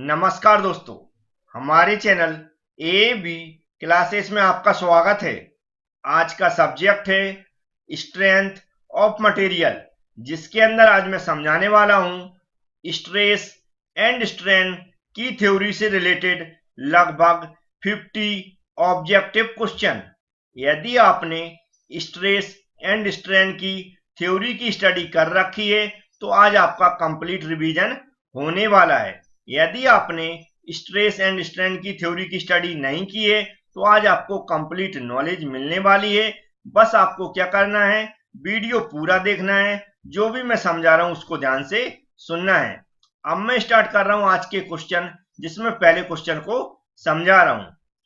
नमस्कार दोस्तों, हमारे चैनल ए बी क्लासेस में आपका स्वागत है। आज का सब्जेक्ट है स्ट्रेंथ ऑफ मटेरियल, जिसके अंदर आज मैं समझाने वाला हूं स्ट्रेस एंड स्ट्रेन की थ्योरी से रिलेटेड लगभग 50 ऑब्जेक्टिव क्वेश्चन। यदि आपने स्ट्रेस एंड स्ट्रेन की थ्योरी की स्टडी कर रखी है तो आज आपका कंप्लीट रिवीजन होने वाला है। यदि आपने स्ट्रेस एंड स्ट्रेन की थ्योरी की स्टडी नहीं की है तो आज आपको कंप्लीट नॉलेज मिलने वाली है। बस आपको क्या करना है, वीडियो पूरा देखना है, जो भी मैं समझा रहा हूं उसको ध्यान से सुनना है। अब मैं स्टार्ट कर रहा हूं आज के क्वेश्चन, जिसमें पहले क्वेश्चन को समझा रहा हूं।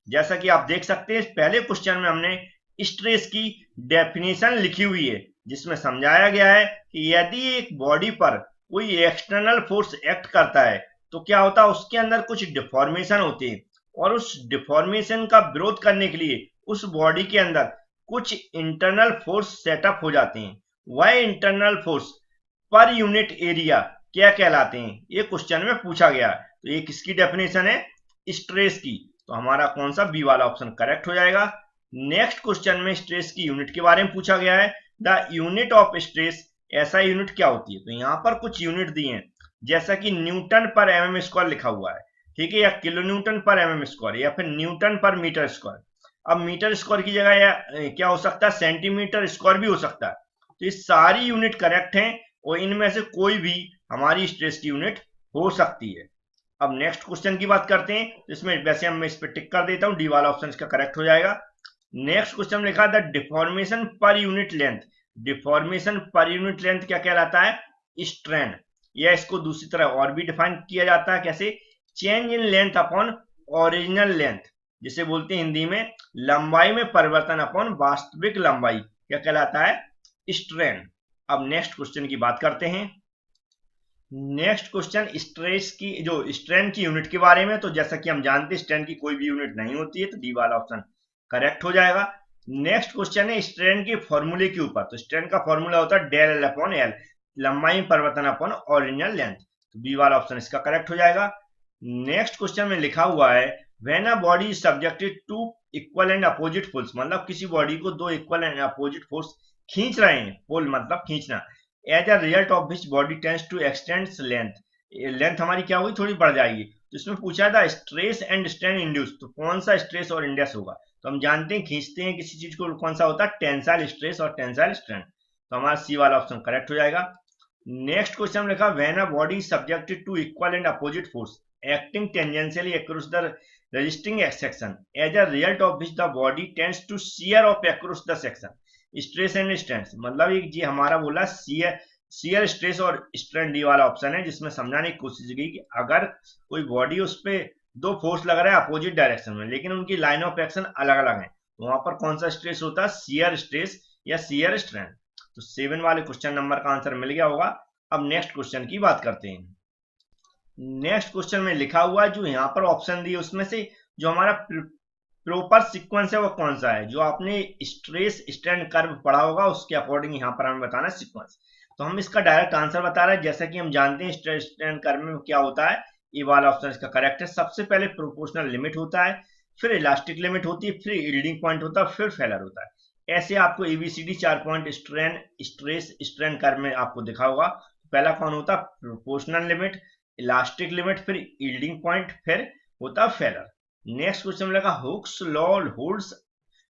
जैसा कि आप देख सकते हैं, पहले क्वेश्चन में हमने स्ट्रेस की डेफिनेशन लिखी हुई है, जिसमें समझाया गया है कि यदि एक बॉडी पर कोई एक्सटर्नल फोर्स एक्ट करता है तो क्या होता है, उसके अंदर कुछ डिफॉर्मेशन होती है और उस डिफॉर्मेशन का विरोध करने के लिए उस बॉडी के अंदर कुछ इंटरनल फोर्स सेटअप हो जाते हैं। वह internal force per unit area क्या कहलाते हैं, ये क्वेश्चन में पूछा गया है। तो ये किसकी डेफिनेशन है? स्ट्रेस की। तो हमारा कौन सा बी वाला ऑप्शन करेक्ट हो जाएगा। नेक्स्ट क्वेश्चन में स्ट्रेस की यूनिट के बारे में पूछा गया है। द यूनिट ऑफ स्ट्रेस, ऐसा यूनिट क्या होती है? तो यहाँ पर कुछ यूनिट दिए हैं, जैसा कि न्यूटन पर एमएम स्क्वायर लिखा हुआ है, ठीक है, या किलो न्यूटन पर एमएम स्क्वायर, या फिर न्यूटन पर मीटर स्क्वायर। अब मीटर स्क्वायर की जगह या क्या हो सकता है, सेंटीमीटर स्क्वायर भी हो सकता है। तो ये सारी यूनिट करेक्ट हैं और इनमें से कोई भी हमारी स्ट्रेस की यूनिट हो सकती है। अब नेक्स्ट क्वेश्चन की बात करते हैं। तो इसमें वैसे मैं इस पर टिक कर देता हूं, डी वाला ऑप्शन इसका करेक्ट हो जाएगा। नेक्स्ट क्वेश्चन में लिखा द डिफॉर्मेशन पर यूनिट लेंथ। डिफॉर्मेशन पर यूनिट लेंथ क्या कहलाता है? स्ट्रेन। या इसको दूसरी तरह और भी डिफाइन किया जाता है, कैसे? Change in length upon original length, जिसे बोलते हैं हिंदी में लंबाई में परिवर्तन अपॉन वास्तविक लंबाई, क्या कहलाता है? स्ट्रेन। अब नेक्स्ट क्वेश्चन की बात करते हैं। नेक्स्ट क्वेश्चन स्ट्रेस की, जो स्ट्रेन की यूनिट के बारे में। तो जैसा कि हम जानते हैं स्ट्रेन की कोई भी यूनिट नहीं होती है, तो डी वाला ऑप्शन करेक्ट हो जाएगा। नेक्स्ट क्वेश्चन है स्ट्रेन के फॉर्मूले के ऊपर। तो स्ट्रेन का फॉर्मूला होता है डेल एल अपॉन एल, लंबाई में परिवर्तन अपॉन ओरिजिनल लेंथ। तो बी वाला ऑप्शन इसका करेक्ट हो जाएगा। नेक्स्ट क्वेश्चन में लिखा हुआ है when a body is subjected to equal and opposite force, मतलब किसी बॉडी को दो इक्वल एंड अपोजिट फोर्स खींच रहे हैं, पुल मतलब खींचना, as a result of which body tends to extend length, length हमारी क्या होगी, थोड़ी बढ़ जाएगी। तो इसमें पूछा था स्ट्रेस एंड स्ट्रेन इंड्यूस, तो कौन सा स्ट्रेस और इंड्यूस होगा? तो हम जानते हैं खींचते हैं किसी चीज को, कौन सा होता है? टेंसाइल स्ट्रेस और टेंसाइल स्ट्रेन। तो हमारा सी वाला ऑप्शन करेक्ट हो जाएगा। नेक्स्ट क्वेश्चन लिखा when a body is subjected to equal and opposite force acting tangentially across the resisting section, as a result of which the body tends to shear off across the section. Stress and strain, मतलब एक जी हमारा बोला shear stress और strain, D वाला option है, जिसमें समझाने की कोशिश की कि अगर कोई बॉडी उस पर दो फोर्स लग रहा है अपोजिट डायरेक्शन में, लेकिन उनकी लाइन ऑफ एक्शन अलग अलग है, तो वहां पर कौन सा स्ट्रेस होता है? शियर स्ट्रेस या शियर स्ट्रेन। तो 7 वाले क्वेश्चन नंबर का आंसर मिल गया होगा। अब नेक्स्ट क्वेश्चन की बात करते हैं। नेक्स्ट क्वेश्चन में लिखा हुआ है, जो यहाँ पर ऑप्शन दिए उसमें से जो हमारा प्रॉपर सीक्वेंस है वो कौन सा है? जो आपने स्ट्रेस स्ट्रेन कर्व पढ़ा होगा उसके अकॉर्डिंग यहाँ पर हमें बताना है सीक्वेंस। तो हम इसका डायरेक्ट आंसर बता रहे हैं। जैसा कि हम जानते हैं स्ट्रेस स्ट्रेन कर्व में क्या होता है, ये वाला ऑप्शन इसका करेक्ट है। सबसे पहले प्रोपोर्शनल लिमिट होता है, फिर इलास्टिक लिमिट होती है, फिर यील्डिंग पॉइंट होता है, फिर फेलर होता है। ऐसे आपको A B C D 4 point strain stress strain curve में आपको दिखा होगा। पहला कौन होता? प्रोपोर्शनल लिमिट, इलास्टिक लिमिट, फिर यील्डिंग पॉइंट, फिर होता फेलर। नेक्स्ट क्वेश्चन लगा Hooke's law holds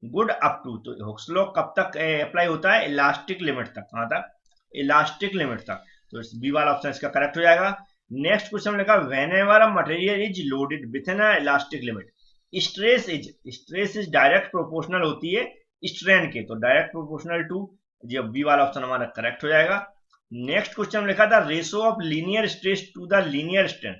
good up to. तो हुक्स लॉ कब तक अप्लाई होता है? इलास्टिक लिमिट तक। कहां तक? इलास्टिक लिमिट तक। तो बी वाला ऑप्शन इसका करेक्ट हो जाएगा। नेक्स्ट क्वेश्चन लिखा whenever a material is loaded with an elastic limit, stress is direct proportional होती है स्ट्रेन के, तो डायरेक्ट प्रोपोर्शनल टू, जब बी वाला ऑप्शन हमारा करेक्ट हो जाएगा। नेक्स्ट क्वेश्चन लिखा था ratio of linear stress to the linear strain,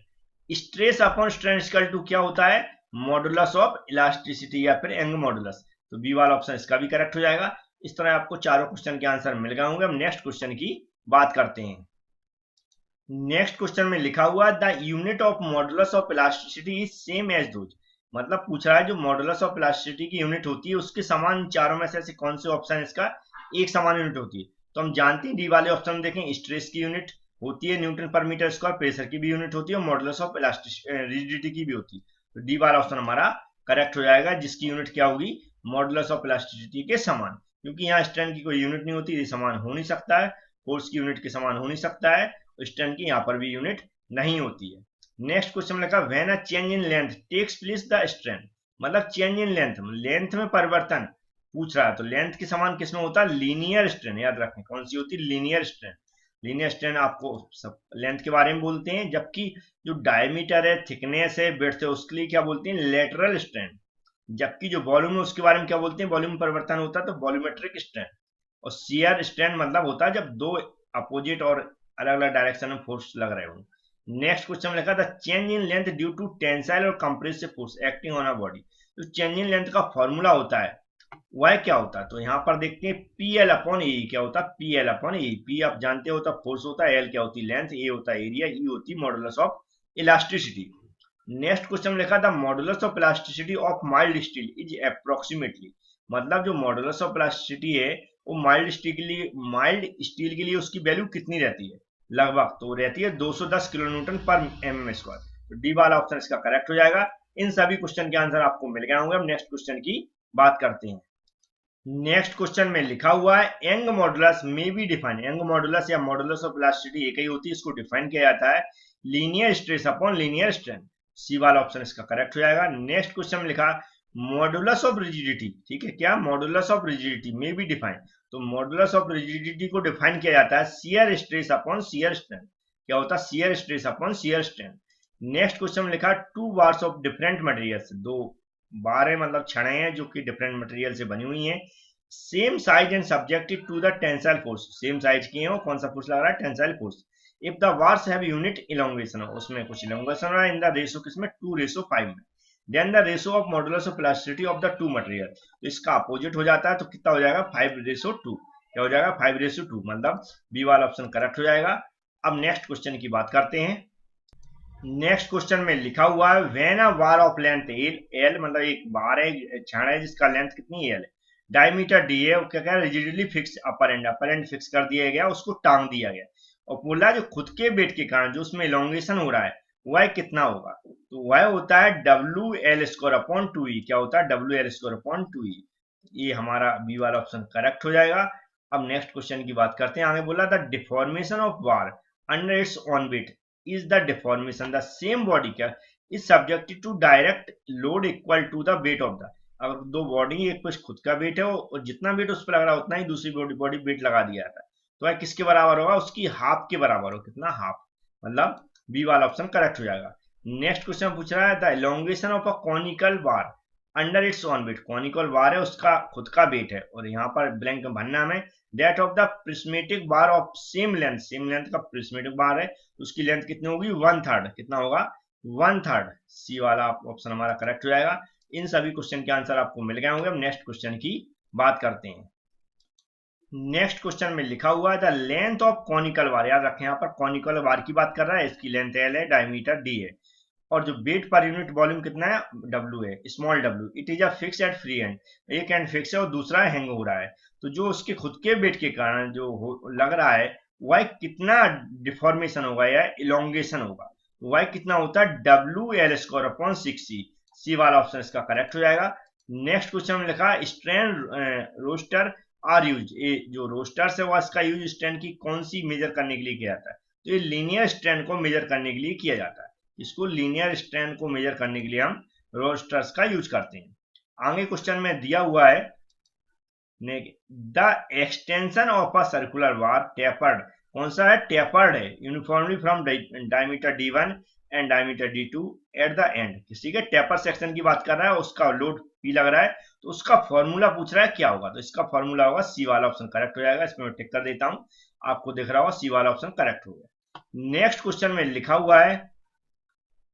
stress upon strain equal to क्या होता है? मॉडुलस ऑफ इलास्टिसिटी या फिर यंग मॉडुलस। तो बी वाला ऑप्शन इसका भी करेक्ट हो जाएगा। इस तरह आपको चारों क्वेश्चन के आंसर मिल गए होंगे। हम नेक्स्ट क्वेश्चन की बात करते हैं। नेक्स्ट क्वेश्चन में लिखा हुआ the unit of modulus of elasticity is same as those, मतलब पूछ रहा है जो मॉडुलस ऑफ इलास्टिसिटी की यूनिट होती है उसके समान चारों में से ऐसे कौन से ऑप्शन इसका एक समान यूनिट होती है? तो हम जानते हैं डी वाले ऑप्शन में देखें स्ट्रेस की यूनिट, होती है न्यूटन पर मीटर स्क्वायर, प्रेशर की भी यूनिट होती है और मॉडुलस ऑफ रिजिडिटी की भी होती है। तो डी वाला ऑप्शन हमारा करेक्ट हो जाएगा, जिसकी यूनिट क्या होगी, मॉडुलस ऑफ इलास्टिसिटी के समान, क्योंकि यहाँ स्ट्रेन की कोई यूनिट नहीं होती, ये समान हो नहीं सकता है, फोर्स की यूनिट के समान हो नहीं सकता है, स्ट्रेन की यहाँ पर भी यूनिट नहीं होती है। नेक्स्ट क्वेश्चन में लिखा when a change in length takes place the strain, मतलब चेंज इन लेंथ, लेंथ में परिवर्तन पूछ रहा है, तो लेंथ के समान किसमें होता है, लीनियर स्ट्रेन, याद रखें कौन सी होती है, लीनियर स्ट्रेन। लीनियर स्ट्रेन आपको सब लेंथ के बारे में बोलते हैं, जबकि जो डायमीटर है, थिकनेस है, ब्रेड्थ है, उसके लिए क्या बोलते हैं, लेटरल स्ट्रेन। जबकि जो वॉल्यूम है उसके बारे में क्या बोलते हैं, वॉल्यूम परिवर्तन होता है तो वॉल्यूमेट्रिक स्ट्रेन। और शियर स्ट्रेन मतलब होता है जब दो अपोजिट और अलग अलग डायरेक्शन में फोर्स लग रहे हो। नेक्स्ट क्वेश्चन में लिखा था change in length due to tensile और compressive force acting on a body. तो चेंज इन लेंथ का फॉर्मूला होता है, वह क्या होता है, तो यहाँ पर देखते हैं पी एल अपॉन ए, क्या होता है, पी एल अपॉन ए। पी आप जानते हो फोर्स होता है, एल क्या होती है लेंथ, ए होता है एरिया, ई होती है modulus of elasticity. Next question में लिखा था modulus of elasticity of mild steel is approximately, मतलब जो मॉडुलस ऑफ इलास्टिसिटी है वो माइल्ड स्टील के लिए उसकी वैल्यू कितनी रहती है, लगभग तो रहती है 210 किलो न्यूटन पर mm स्क्वायर। तो डी वाला ऑप्शन इसका करेक्ट हो जाएगा। इन सभी क्वेश्चन के आंसर आपको मिल गए होंगे। अब नेक्स्ट क्वेश्चन की बात करते हैं। नेक्स्ट क्वेश्चन में लिखा हुआ है यंग मॉडुलस में बी डिफाइन, यंग मॉडुलस या मॉडुलस ऑफ इलास्टिसिटी एक ही होती है, इसको डिफाइन किया जाता है linear stress upon linear strain. C वाला ऑप्शन इसका करेक्ट हो जाएगा। नेक्स्ट क्वेश्चन में लिखा मॉडुलस ऑफ रिजिडिटी, ठीक है, क्या मॉडुलस ऑफ रिजिडिटी में बी डिफाइन, तो मॉडुलस ऑफ रिजिडिटी को डिफाइन किया जाता है shear stress upon shear strain. क्या होता है, shear stress upon shear strain. Next question में लिखा two bars of different materials, दो बार है मतलब छड़े हैं जो कि डिफरेंट मटेरियल से बनी हुई हैं, same size and subjected to the tensile force, same size की हैं, कौन सा फोर्स लग रहा है, tensile force. If the bars have unit elongation, उसमें कुछ इलोंगेशन हो रहा है, इन द रेशो किसमें 2:5 में, then the ratio of modulus of elasticity of the two material, तो इसका अपोजिट हो जाता है, तो कितना हो जाएगा 5:2, क्या हो जाएगा 5:2, मतलब बी वाला ऑप्शन करेक्ट हो जाएगा। अब नेक्स्ट क्वेश्चन की बात करते हैं। नेक्स्ट क्वेश्चन में लिखा हुआ है when a bar of length L, मतलब एक बार है, छड़ है जिसका लेंथ कितनी एल है, डायमीटर डी है, क्या कह रहा है rigidly fix upper and fix कर दिया गया, उसको टांग दिया गया, और बोला जो खुद के वेट के कारण जो उसमें इलोंगेशन हो रहा है वह कितना होगा, तो वह होता है W L square upon 2e, क्या होता है W L square upon 2e। ये हमारा बी वाला ऑप्शन करेक्ट हो जाएगा। अब नेक्स्ट क्वेश्चन की बात करते हैं। आगे बोला the deformation of bar under its own weight is the deformation the same body क्या is subjected to direct load equal to the weight of the, अगर दो बॉडी एक पे खुद का वेट है और जितना वेट उस पर लग रहा है उतना ही दूसरी बॉडी वेट लगा दिया जाता है, तो वह किसके बराबर होगा, उसकी हाफ के बराबर हो, कितना हाफ, मतलब बी वाला ऑप्शन करेक्ट हो जाएगा। नेक्स्ट क्वेश्चन पूछ रहा है the elongation of a conical bar under its own weight, conical bar है उसका खुद का वेट है, और यहाँ पर ब्लैंक भरना में that of the prismatic bar of same length का प्रिस्मेटिक बार है, उसकी लेंथ कितनी होगी 1/3, कितना होगा 1/3। सी वाला ऑप्शन हमारा करेक्ट हो जाएगा। इन सभी क्वेश्चन के आंसर आपको मिल गए होंगे। अब नेक्स्ट क्वेश्चन की बात करते हैं। नेक्स्ट क्वेश्चन में लिखा हुआ है द लेंथ ऑफ कॉनिकल बार, याद रखें यहाँ पर कॉनिकल बार की बात कर रहा है, इसकी लेंथ एल है, डायमीटर डी है, और जो वेट पर यूनिट वॉल्यूम कितना है W है, small w, it is a fix eight free and, एक एंड फिक्स है और दूसरा हैंग हो रहा है, तो जो उसके खुद के वेट के कारण जो लग रहा है वह कितना डिफॉर्मेशन होगा या इलोंगेशन होगा, वह कितना होता है WL स्क्वायर अपॉन 6e। सी वाला ऑप्शन इसका करेक्ट हो जाएगा। नेक्स्ट क्वेश्चन में लिखा स्ट्रेन रोस्टर आर यूज, जो रोस्टर्स है वह इसका यूज स्ट्रेन की कौन सी मेजर करने के लिए किया जाता है, तो ये लीनियर स्ट्रेन को मेजर करने के लिए किया जाता है, इसको लीनियर स्ट्रेन को मेजर करने के लिए हम रोस्टर्स का यूज करते हैं। आगे क्वेश्चन में दिया हुआ है the extension of a circular bar tapered, कौन सा है टेपर्ड है, uniformly from diameter D1 and diameter D2 at the end, किसी के टेपर सेक्शन की बात कर रहा है, उसका लोड P लग रहा है, तो उसका फॉर्मूला पूछ रहा है क्या होगा, तो इसका फॉर्मूला होगा सी वाला ऑप्शन करेक्ट हो जाएगा। इसमें मैं टिक कर देता हूं, आपको दिख रहा होगा सी वाला ऑप्शन करेक्ट हो गया। नेक्स्ट क्वेश्चन में लिखा हुआ है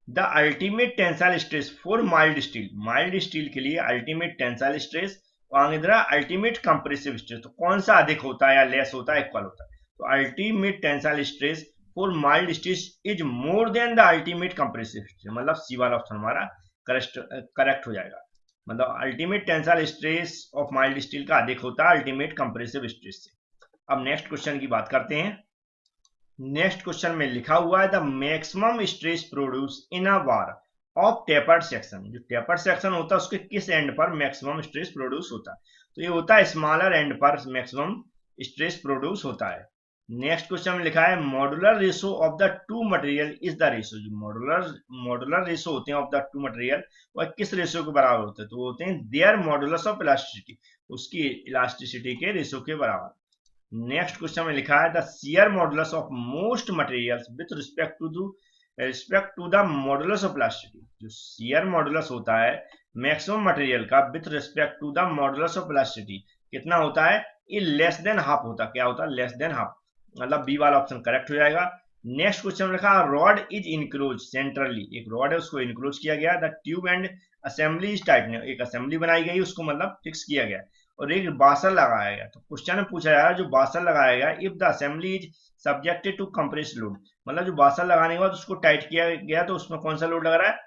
the ultimate tensile stress for mild steel, mild steel के लिए अल्टीमेट टेंसाइल स्ट्रेस और आगे दे रहा अल्टीमेट कंप्रेसिव स्ट्रेस, तो कौन सा अधिक होता है या लेस होता है, इक्वल होता है, तो ultimate tensile stress for mild steel is more than the ultimate compressive stress, मतलब सी वाला ऑप्शन हमारा करेक्ट हो जाएगा, मतलब ultimate tensile stress of mild steel का अधिक होता है अल्टीमेट कंप्रेसिव स्ट्रेस से। अब नेक्स्ट क्वेश्चन की बात करते हैं। नेक्स्ट क्वेश्चन में लिखा हुआ है the maximum stress produce in a bar of tapered section. जो टेपर्ड सेक्शन होता है उसके किस एंड पर मैक्सिमम स्ट्रेस प्रोड्यूस होता है, तो ये होता है स्मॉलर एंड पर मैक्सिमम स्ट्रेस प्रोड्यूस होता है। नेक्स्ट क्वेश्चन में लिखा है modular ratio of the two material is the ratio. जो मॉड्यूलर रेशो होते हैं ऑफ द टू मटेरियल वह किस रेशो के बराबर होते हैं, तो वो होते हैं देयर मॉड्यूलस ऑफ इलास्टिसिटी, उसकी इलास्टिसिटी के रेशो के बराबर। नेक्स्ट क्वेश्चन में लिखा है the shear modulus of most materials with respect to the modulus of elasticity. जो शियर मॉडुलस होता है मैक्सिमम मटेरियल का with respect to the modulus of elasticity कितना होता है, ये लेस देन हाफ होता है। क्या होता है, लेस देन हाफ, मतलब बी वाला ऑप्शन करेक्ट हो जाएगा। नेक्स्ट क्वेश्चन में लिखा रॉड इज इनक्लोज सेंट्रली। एक रॉड है उसको इनक्लोज किया गया, the tube and assembly is tight, एक असेंबली बनाई गई उसको मतलब फिक्स किया गया और एक बासर लगाया गया। तो क्वेश्चन में पूछा जा रहा है जो बासर लगाया गया if the assembly is subjected to compress load, मतलब जो बासर लगाने के बाद उसको टाइट किया गया तो उसमें कौन सा लोड लग रहा है,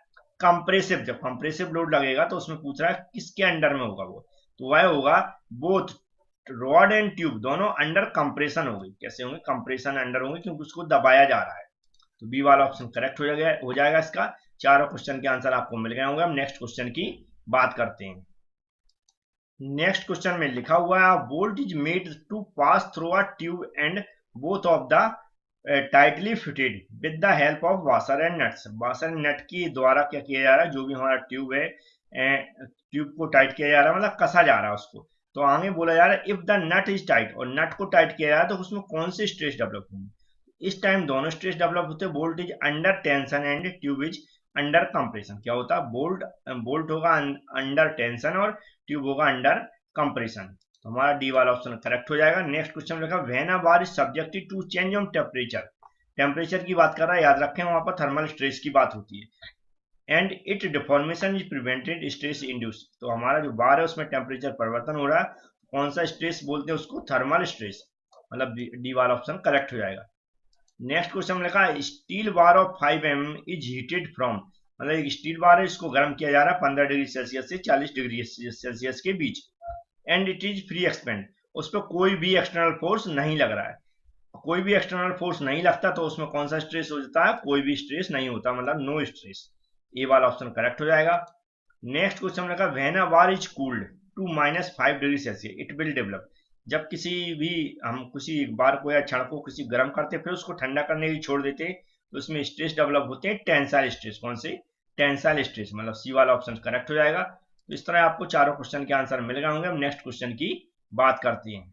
कंप्रेसिव। जब कंप्रेसिव लोड लगेगा तो उसमें पूछ रहा है किसके अंडर में होगा वो, तो वह होगा बोथ रॉड एंड ट्यूब दोनों अंडर कंप्रेशन होंगे। कैसे होंगे, कंप्रेशन अंडर होंगे क्योंकि उसको दबाया जा रहा है। तो बी वाला ऑप्शन करेक्ट हो जाएगा इसका। चारों क्वेश्चन के आंसर आपको मिल गए होंगे। हम नेक्स्ट क्वेश्चन की बात करते हैं। नेक्स्ट क्वेश्चन में लिखा हुआ है bolt is made to pass through a tube and both of the tightly fitted with the help of washer and nuts. Washer and nut की द्वारा क्या किया जा रहा है, जो भी हमारा ट्यूब है ट्यूब को टाइट किया जा रहा है, मतलब कसा जा रहा है उसको। तो आगे बोला जा रहा है if the nut is tight, और नट को टाइट किया जा रहा है तो उसमें कौन से स्ट्रेस डेवलप होंगे। इस टाइम दोनों स्ट्रेस डेवलप होते हैं, bolt is under tension and tube is under compression. क्या होता है, बोल्ट होगा अंडर टेंशन और ट्यूब होगा अंडर कंप्रेशन। तो हमारा डी वाला ऑप्शन करेक्ट हो जाएगा। नेक्स्ट क्वेश्चन लिखा when a bar is subjected to change of temperature. Temperature की बात कर रहा है, याद रखें वहां पर थर्मल स्ट्रेस की बात होती है। And it deformation is prevented stress induce. तो हमारा जो बार है उसमें टेम्परेचर परिवर्तन हो रहा है, कौन सा स्ट्रेस बोलते हैं उसको, थर्मल स्ट्रेस, मतलब डी वाला ऑप्शन करेक्ट हो जाएगा। नेक्स्ट क्वेश्चन में लिखा है steel bar of 5 mm is heated from, मतलब एक स्टील बार है इसको गर्म किया जा रहा है 15 डिग्री सेल्सियस से 40 डिग्री सेल्सियस के बीच। And it is free expand, उस पर कोई भी एक्सटर्नल फोर्स नहीं लग रहा है। कोई भी एक्सटर्नल फोर्स नहीं लगता तो उसमें कौन सा स्ट्रेस हो जाता है, कोई भी स्ट्रेस नहीं होता, मतलब नो स्ट्रेस। ए वाला ऑप्शन करेक्ट हो जाएगा। नेक्स्ट क्वेश्चन में लिखा when a bar is cooled to -5 degree Celsius it will develop. जब किसी भी हम किसी बार को या क्षण को किसी गर्म करते फिर उसको ठंडा करने की छोड़ देते तो उसमें स्ट्रेस डेवलप होते हैं टेंसाइल स्ट्रेस। कौन से, टेंसाइल स्ट्रेस, मतलब सी वाला ऑप्शन करेक्ट हो जाएगा। तो इस तरह आपको चारों क्वेश्चन के आंसर मिल गए होंगे। हम नेक्स्ट क्वेश्चन की बात करते हैं।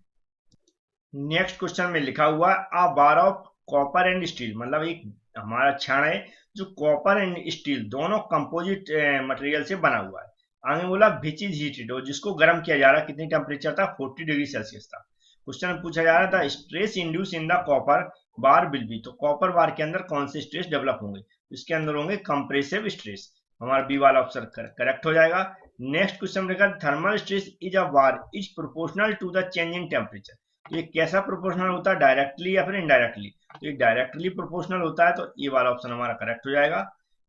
नेक्स्ट क्वेश्चन में लिखा हुआ अ bar of copper and steel, मतलब एक हमारा क्षण है जो कॉपर एंड स्टील दोनों कंपोजिट मटेरियल से बना हुआ है। आगे बोला विच इज हीटेड, और जिसको गर्म किया जा रहा है, कितनी टेम्परेचर था, 40 डिग्री सेल्सियस था। क्वेश्चन में पूछा जा रहा था stress induce in the copper bar will be, तो कॉपर बार के अंदर कौन से स्ट्रेस डेवलप होंगे, इसके अंदर होंगे कंप्रेसिव स्ट्रेस। हमारा बी वाला ऑप्शन करेक्ट हो जाएगा। नेक्स्ट क्वेश्चन रहेगा thermal stress is a bar is proportional to the change in temperature. तो ये कैसा प्रोपोर्शनल होता है, डायरेक्टली या फिर इनडायरेक्टली, तो ये डायरेक्टली प्रोपोर्शनल होता है, तो ये वाला ऑप्शन हमारा करेक्ट हो जाएगा।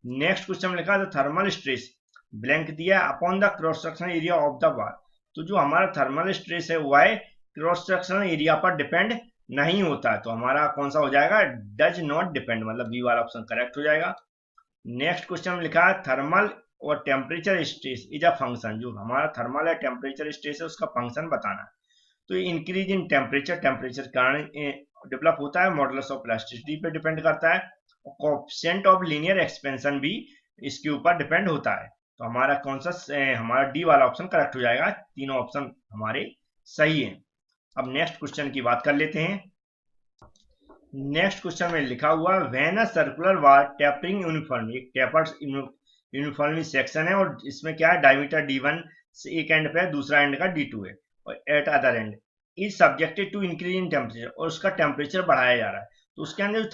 नेक्स्ट क्वेश्चन में लिखा है थर्मल स्ट्रेस ब्लैंक दिया upon the cross sectional area of the बार। तो जो हमारा थर्मल स्ट्रेस है वह क्रॉस सेक्शनल एरिया पर डिपेंड नहीं होता है, तो हमारा कौन सा हो जाएगा, डज नॉट डिपेंड, मतलब बी वाला ऑप्शन करेक्ट हो जाएगा। नेक्स्ट क्वेश्चन में लिखा है थर्मल और temperature stress is a function. जो हमारा थर्मल है टेम्परेचर स्ट्रेस है उसका फंक्शन बताना है। तो इंक्रीज इन टेम्परेचर के कारण डेवलप होता है, मॉडुलस ऑफ इलास्टिसिटी पे डिपेंड करता है, कोएफिशिएंट ऑफ लीनियर एक्सपेंशन भी इसके ऊपर डिपेंड होता है। तो हमारा कौन सा, हमारा डी वाला ऑप्शन करेक्ट हो जाएगा। तीनों ऑप्शन हमारे सही है। अब नेक्स्ट क्वेश्चन की बात कर लेते हैं। नेक्स्ट क्वेश्चन में लिखा हुआ when a circular bar tapering uniform, एक टेपर्ड यूनिफॉर्मली सेक्शन है और इसमें क्या है, डायमीटर d1 से एक एंड पे है, दूसरा एंड का d2 है, और at other end is subjected to increase in temperature, और उसका टेम्परेचर बढ़ाया जा रहा है। तो उसके अंदर जो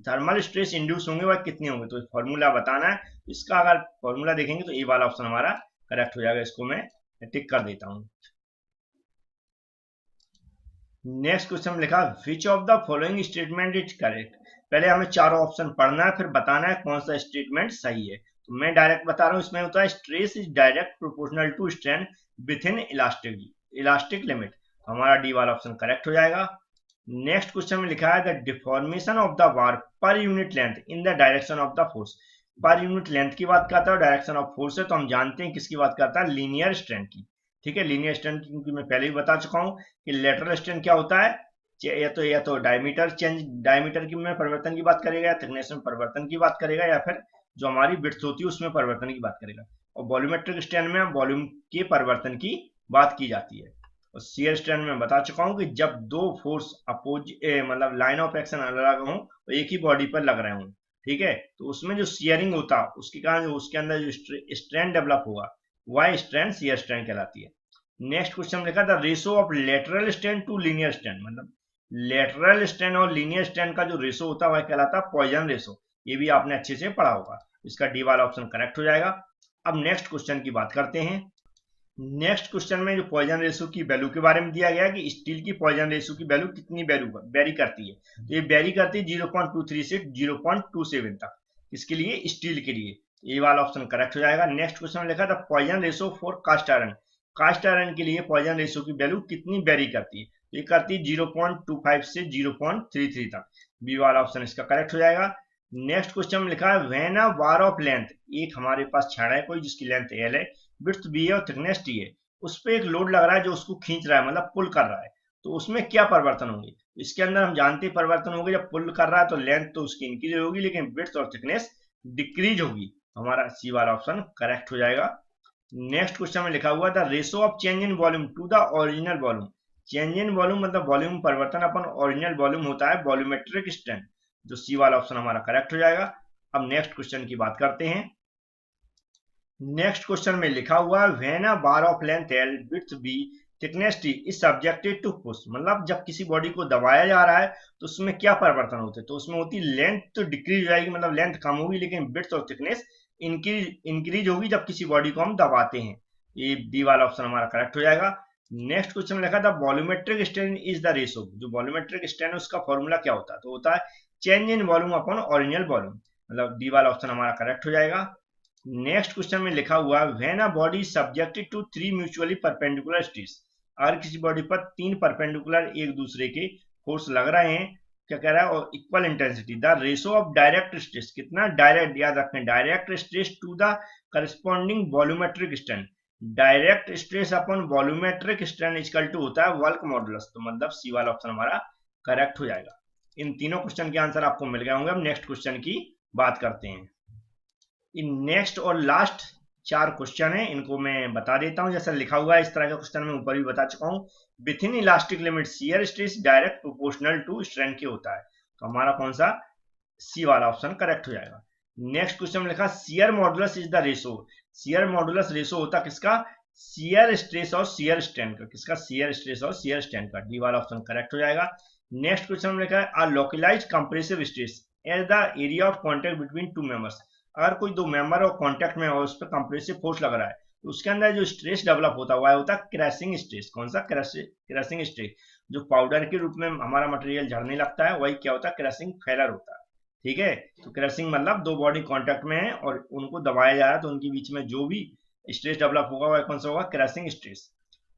थर्मल स्ट्रेस इंड्यूस होंगे वह कितने होंगे, तो फॉर्मूला बताना है। इसका अगर फॉर्मूला देखेंगे तो ये वाला ऑप्शन हमारा करेक्ट हो जाएगा। इसको मैं टिक कर देता हूँ। नेक्स्ट क्वेश्चन में लिखा which of the following statement is correct. पहले हमें चारों ऑप्शन पढ़ना है फिर बताना है कौन सा स्टेटमेंट सही है। तो मैं डायरेक्ट बता रहा हूँ, इसमें होता है stress is direct proportional to strain with in elastic limit. हमारा डी वाला ऑप्शन करेक्ट हो जाएगा। नेक्स्ट क्वेश्चन में लिखा है the deformation of the bar per unit length in the direction of the force. Per unit length की बात करता है और डायरेक्शन ऑफ फोर्स है, तो हम जानते हैं किसकी बात करता है, लीनियर स्ट्रेंथ की। ठीक है, लीनियर स्ट्रेंथ क्योंकि मैं पहले ही बता चुका हूं कि लेटरल स्ट्रेंथ क्या होता है, या तो डायमीटर चेंज, डायमीटर की में परिवर्तन की बात करेगा, या थिकनेस में परिवर्तन की बात करेगा, या फिर जो हमारी विड्थ होती है उसमें परिवर्तन की बात करेगा। और वॉल्यूमेट्रिक स्ट्रेंथ में वॉल्यूम के परिवर्तन की बात की जाती है। और शियर स्ट्रेंथ में बता चुका हूं कि जब दो फोर्स मतलब लाइन ऑफ एक्शन अलग हों और एक ही बॉडी पर लग रहे हों, ठीक है, तो उसमें जो शियरिंग होता है उसके कारण उसके अंदर जो स्ट्रेंथ डेवलप होगा वह स्ट्रेंथ शियर स्ट्रेंथ कहलाती है। नेक्स्ट क्वेश्चन लिखा था ratio of lateral strength to linear strength, मतलब लेटरल स्ट्रेंथ और लीनियर स्ट्रेंथ का जो रेशो होता है वह कहलाता है पॉइजन रेशो। ये भी आपने अच्छे से पढ़ा होगा, इसका डी वाला ऑप्शन करेक्ट हो जाएगा। अब नेक्स्ट क्वेश्चन की बात करते हैं। नेक्स्ट क्वेश्चन में जो पॉइजन रेशो की वैल्यू के बारे में दिया गया है कि स्टील की पॉइजन रेशो की वैल्यू कितनी वेरी करती है, तो ये वेरी करती है 0.23 से 0.27 तक, इसके लिए स्टील के लिए ये वाला ऑप्शन करेक्ट हो जाएगा। नेक्स्ट क्वेश्चन में लिखा था Poisson ratio for cast iron, cast iron के लिए पॉइजन रेशो की वैल्यू कितनी वेरी करती है, तो ये करती है 0.25 से 0.33 तक, बी वाला ऑप्शन इसका करेक्ट हो जाएगा। नेक्स्ट क्वेश्चन में लिखा है when a bar of length, एक हमारे पास छड़ है कोई जिसकी लेंथ एल है, विड्थ बी है और थिकनेस टी है, उस पर एक लोड लग रहा है जो उसको खींच रहा है मतलब पुल कर रहा है, तो उसमें क्या परिवर्तन होंगे, इसके अंदर हम जानते हैं परिवर्तन होंगे, जब पुल कर रहा है तो लेंथ तो उसकी इंक्रीज होगी लेकिन विड्थ और थिकनेस डिक्रीज होगी, हमारा सी वाला ऑप्शन करेक्ट हो जाएगा। नेक्स्ट क्वेश्चन में लिखा हुआ था ratio of change in volume to the original volume, change in volume मतलब वॉल्यूम परिवर्तन अपन ओरिजिनल वॉल्यूम होता है वॉल्यूमेट्रिक स्ट्रेंथ, जो सी वाला ऑप्शन हमारा करेक्ट हो जाएगा। अब नेक्स्ट क्वेश्चन की बात करते हैं। नेक्स्ट क्वेश्चन में लिखा हुआ है when a bar of length L width B thickness T is subjected to push, मतलब जब किसी बॉडी को दबाया जा रहा है तो उसमें क्या परिवर्तन होते हैं, तो उसमें होती लेंथ तो डिक्रीज हो जाएगी मतलब लेंथ कम होगी लेकिन विड्थ और थिकनेस इंक्रीज होगी जब किसी बॉडी को हम दबाते हैं, ये डी वाला ऑप्शन हमारा करेक्ट हो जाएगा। नेक्स्ट क्वेश्चन में लिखा था volumetric strain is the ratio, जो वॉल्यूमेट्रिक स्ट्रेन उसका फॉर्मूला क्या होता है, तो होता है change in volume upon original volume, मतलब डी वाला ऑप्शन हमारा करेक्ट हो जाएगा। नेक्स्ट क्वेश्चन में लिखा हुआ when a body subjected to 3 mutually perpendicular stress, अगर किसी बॉडी पर 3 परपेंडिकुलर एक दूसरे के फोर्स लग रहे हैं, क्या कह रहा है, और equal intensity, the ratio of direct stress, कितना डायरेक्ट, याद रखें direct stress to the corresponding volumetric strain, direct stress upon volumetric strain equal to होता है वर्क मॉडुलस, तो मतलब सी वाला ऑप्शन हमारा करेक्ट हो जाएगा। इन तीनों क्वेश्चन के आंसर आपको मिल गए होंगे। अब नेक्स्ट क्वेश्चन की बात करते हैं। इन नेक्स्ट और लास्ट 4 क्वेश्चन है, इनको मैं बता देता हूं, जैसा लिखा हुआ है इस तरह का क्वेश्चन मैं ऊपर भी बता चुका हूं। Within elastic limit shear stress direct proportional to strength के होता है, तो हमारा कौन सा, सी वाला ऑप्शन करेक्ट हो जाएगा। नेक्स्ट क्वेश्चन में लिखा shear modulus is the ratio, shear modulus ratio होता किसका, शियर स्ट्रेस और शियर स्ट्रेंथ का, किसका, शियर स्ट्रेस और शियर स्ट्रेंथ का, डी वाला ऑप्शन करेक्ट हो जाएगा। नेक्स्ट क्वेश्चन में लिखा है a localised compressive stress as the area of contact between two members, अगर कोई दो मेंबर और कांटेक्ट में और उस पर कंप्रेसिव फोर्स लग रहा है तो उसके अंदर जो स्ट्रेस डेवलप होता है वह होता है क्रैशिंग स्ट्रेस, कौन सा, क्रैशिंग स्ट्रेस, जो पाउडर के रूप में हमारा मटेरियल झड़ने लगता है वही क्या होता है, क्रैशिंग फेलर होता है। ठीक है, तो क्रैशिंग मतलब दो बॉडी कांटेक्ट में है और उनको दबाया जा रहा है तो उनके बीच में जो भी स्ट्रेस डेवलप होगा वह कौन सा होगा, क्रैशिंग स्ट्रेस।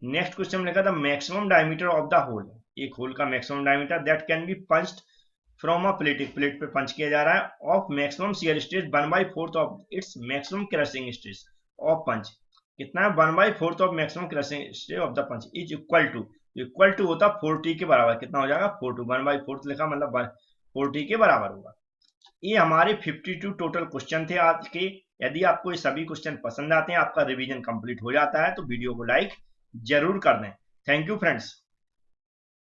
नेक्स्ट क्वेश्चन में लिखा था maximum diameter of the hole, एक होल का maximum diameter that can be punched from a plate, एक प्लेट पे पंच किया जा रहा है, of maximum shear stress 1/4 of its maximum crushing stress of punch, कितना है, 1/4 of maximum crushing stress of the punch is equal to होता 4t के बराबर, कितना हो जाएगा 4 1/4 लिखा मतलब 4t के बराबर होगा। ये हमारे 52 टोटल क्वेश्चन थे आज के। यदि आपको ये सभी क्वेश्चन पसंद आते हैं, आपका रिवीजन कंप्लीट हो जाता है, तो वीडियो को लाइक जरूर कर दें। Thank you friends.